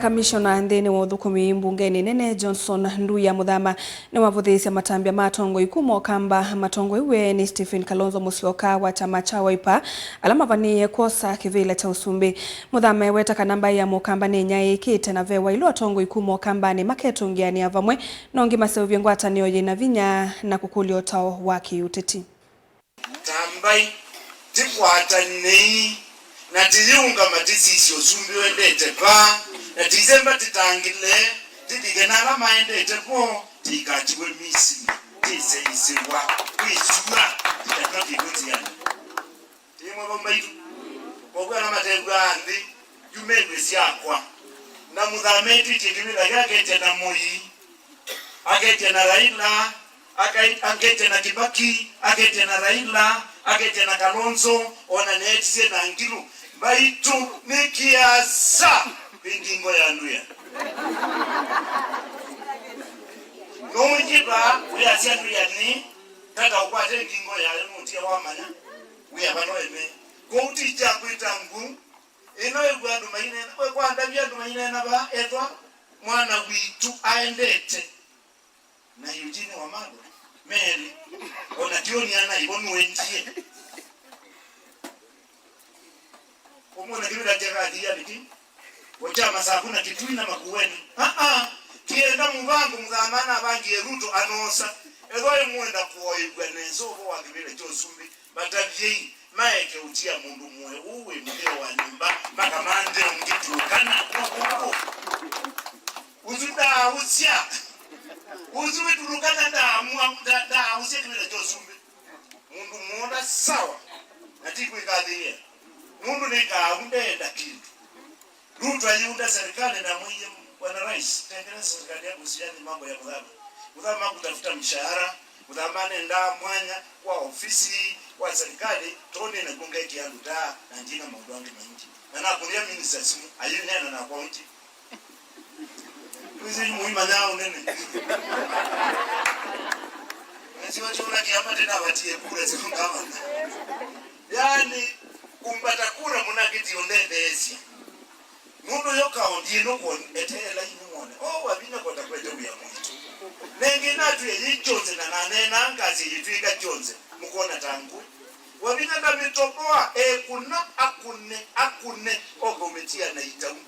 Kamishona nthini wa uthukumi mbungeni nene Johnson Nduya Muthama ni wavuthisya matambia matongo ikumo kamba matongo iwe ni Stephen Kalonzo Musyoka wa chama cha Wiper ala mavanie kwosa kivila cha usumbi. Muthama weta kanamba ya mukamba ni nyaikite na vewa ilo atongo ikumo kamba ni maketungiani avamwe nongi maseuvye ngwatanio yina vinya na kukulio tao wa kiuteti. Tambai tikwatanei na tiyunga matisisi usumbi wendete pa na December titangile tidigenala maendete po tikachiwe misi tise isiwa wisura titakavikuziana timwe bombaitu kwa na mategwa andi yumegwe siakwa na Muthameti tikimila yake tena Moi akete na Raila akete na Kibaki akete na Raila akete na Kalonzo ona netise na Ngilu baitu nikiasa bingingo ya Nduya Nonjiba uya sia Nduya ni tata ukwate ngingo ya mutia wamanya uya banoeme kouti cha kwitangu ino egwandu maine we kwanda byandu maine na ba etwa mwana witu aendete na Eugene Wamalwa Mary ona tioni ana ibonu wenjie omona kibira tegadi ya biki wajama sakuna kitwina makuweni kienda mubangu muzamana abangi Ruto anosa ezoye mwenda kuoyigwa nezo bo wakibile cyosumbi batavye maeke utia mundu muwe uwe mudeo wa nyumba makamande mgitukana uzuda usia uzuwiturukana da usia kibile cyosumbi mundu muonda sawa natiku ikadhiye mundu nikaundenda kintu Ruto aliunda serikali na mwenye bwana rais tengeneza serikali yako usiani mambo ya Muthama kutafuta mshahara Muthama nenda mwanya kwa ofisi wa serikali tone na gonga yake ya nda na njina maudwangi maingi na nakulia minister simu ayinena na account hizi muhimu nao nene nasi watu unakiama tena watie kura zikungama yani kumpata kura munakiti ondende esi mundu yoka ondino ko etela imone wabina kota kwete uya muntu nenge natu yijonze na nanena ngazi yitwika jonze mukona tangu wabina kamitoboa kuna akune ogometia na itamu